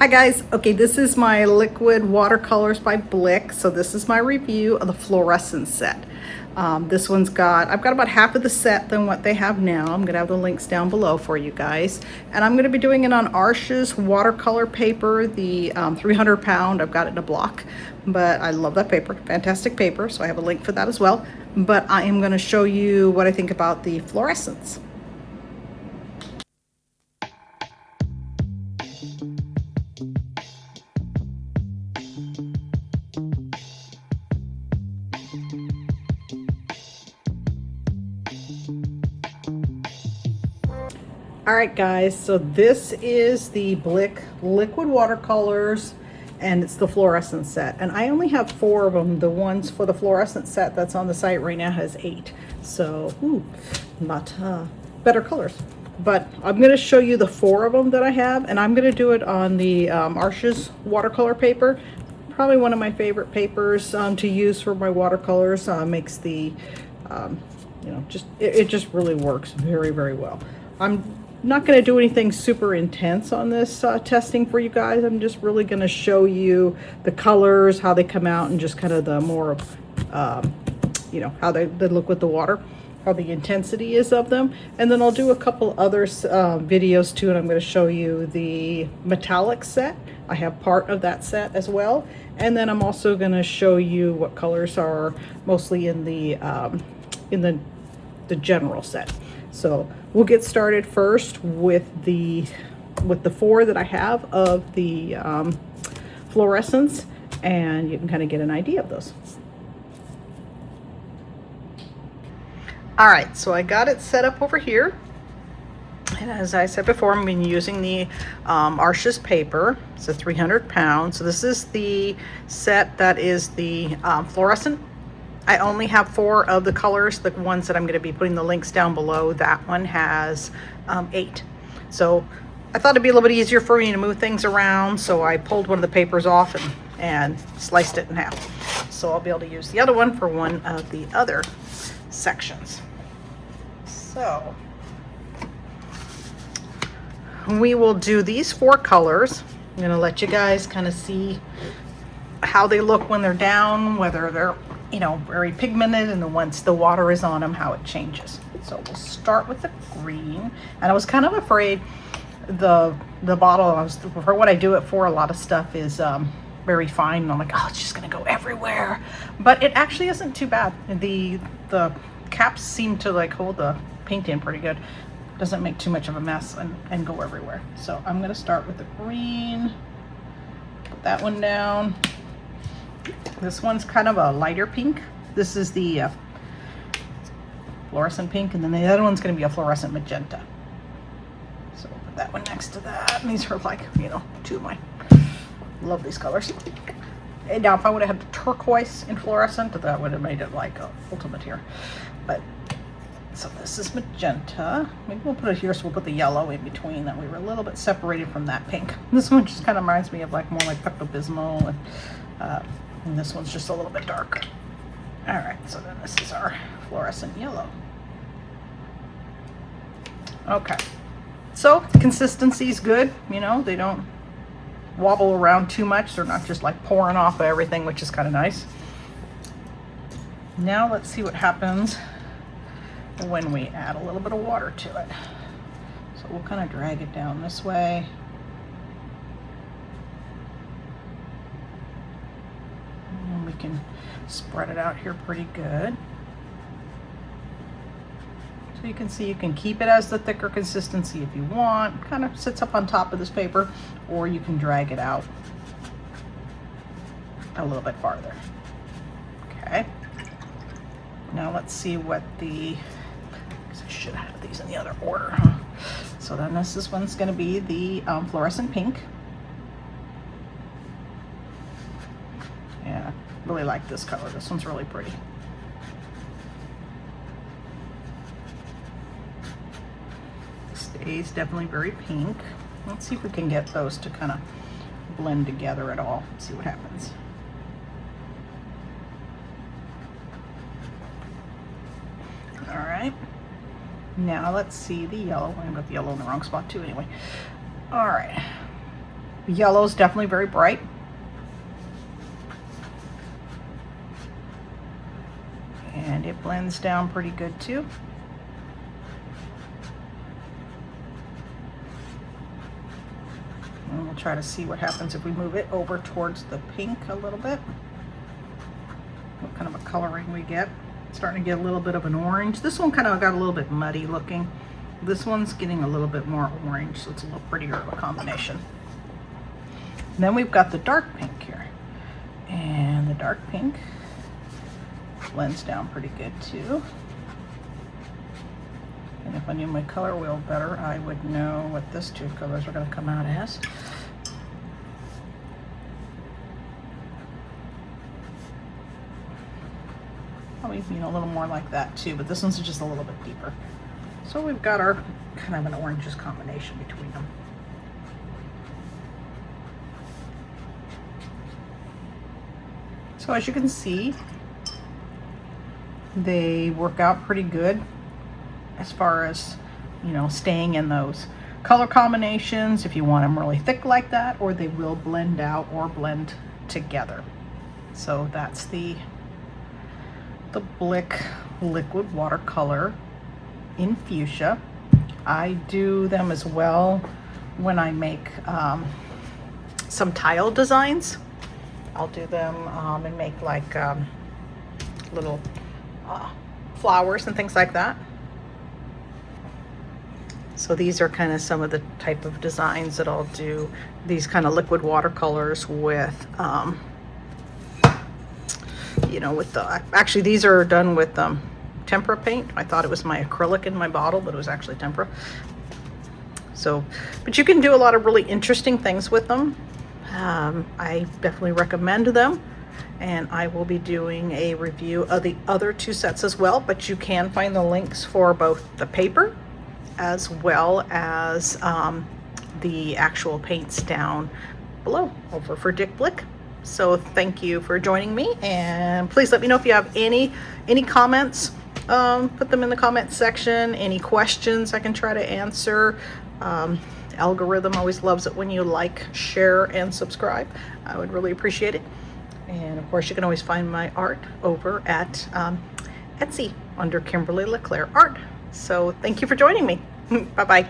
Hi guys, okay, this is my liquid watercolors by Blick. So this is my review of the fluorescent set. This one's I've got about half of the set than what they have now. I'm gonna have the links down below for you guys. And I'm gonna be doing it on Arches watercolor paper, the 300 pound, I've got it in a block. But I love that paper, fantastic paper, so I have a link for that as well. But I am gonna show you what I think about the fluorescence. All right guys, so this is the Blick liquid watercolors and it's the fluorescent set, and I only have 4 of them. The ones for the fluorescent set that's on the site right now has 8, so not better colors, but I'm going to show you the 4 of them that I have, and I'm going to do it on the Arches watercolor paper. Probably one of my favorite papers to use for my watercolors. Makes the you know, it just really works very, very well. I'm not going to do anything super intense on this testing for you guys. I'm just really going to show you the colors, how they come out, and just kind of the more, you know, how they look with the water, how the intensity is of them. And then I'll do a couple other videos too, and I'm going to show you the metallic set. I have part of that set as well. And then I'm also going to show you what colors are mostly in the general set. So we'll get started first with the 4 that I have of the fluorescents, and you can kind of get an idea of those. All right, so I got it set up over here, and as I said before, I'm been using the Arches paper. It's a 300 pound. So this is the set that is the fluorescent. I only have 4 of the colors, the ones that I'm going to be putting the links down below. That one has 8. So I thought it'd be a little bit easier for me to move things around, so I pulled one of the papers off and sliced it in half. So I'll be able to use the other one for one of the other sections. So we will do these 4 colors. I'm going to let you guys kind of see how they look when they're down, whether they're, you know, very pigmented, and then once the water is on them, how it changes. So we'll start with the green, and I was kind of afraid the bottle, for what I do it for, a lot of stuff is very fine, and I'm like, oh, it's just gonna go everywhere, but it actually isn't too bad. The caps seem to like hold the paint in pretty good. Doesn't make too much of a mess and go everywhere. So I'm gonna start with the green, put that one down. This one's kind of a lighter pink. This is the fluorescent pink, and then the other one's going to be a fluorescent magenta. So we'll put that one next to that. And these are like, you know, 2 of my, love these colors. And now if I would have had the turquoise in fluorescent, that would have made it like a ultimate here. But so this is magenta. Maybe we'll put it here, so we'll put the yellow in between, that we were a little bit separated from that pink. This one just kind of reminds me of like more like Pepto-Bismol, and this one's just a little bit darker. All right, so then this is our fluorescent yellow. Okay, so consistency is good. You know, they don't wobble around too much. They're not just like pouring off of everything, which is kind of nice. Now let's see what happens when we add a little bit of water to it. So we'll kind of drag it down this way. And we can spread it out here pretty good. So you can see you can keep it as the thicker consistency if you want. Kind of sits up on top of this paper, or you can drag it out a little bit farther. Okay. Now let's see what I should have these in the other order, huh? So then this one's going to be the fluorescent pink. Yeah, I really like this color. This one's really pretty. Stays definitely very pink. Let's see if we can get those to kind of blend together at all. Let's see what happens. All right. Now let's see the yellow. I got the yellow in the wrong spot too anyway. All right. Yellow is definitely very bright. And it blends down pretty good too. And we'll try to see what happens if we move it over towards the pink a little bit. What kind of a coloring we get. It's starting to get a little bit of an orange. This one kind of got a little bit muddy looking. This one's getting a little bit more orange, so it's a little prettier of a combination. And then we've got the dark pink here. And the dark pink blends down pretty good too. And if I knew my color wheel better, I would know what these two colors are going to come out as. Probably, you know, a little more like that too, but this one's just a little bit deeper. So we've got our kind of an oranges combination between them. So as you can see, they work out pretty good as far as, you know, staying in those color combinations if you want them really thick like that, or they will blend out or blend together. So that's the Blick liquid watercolor in fuchsia. I do them as well when I make some tile designs. I'll do them and make like little flowers and things like that. So these are kind of some of the type of designs that I'll do. These kind of liquid watercolors with, you know, with the, actually these are done with tempera paint. I thought it was my acrylic in my bottle, but it was actually tempera. So, but you can do a lot of really interesting things with them. I definitely recommend them. And I will be doing a review of the other two sets as well, but you can find the links for both the paper as well as the actual paints down below over for Dick Blick. So thank you for joining me, and please let me know if you have any comments. Put them in the comment section. Any questions I can try to answer. Algorithm always loves it when you like, share, and subscribe. I would really appreciate it. And of course, you can always find my art over at Etsy under Kimberly LeClaire Art. So thank you for joining me. Bye-bye.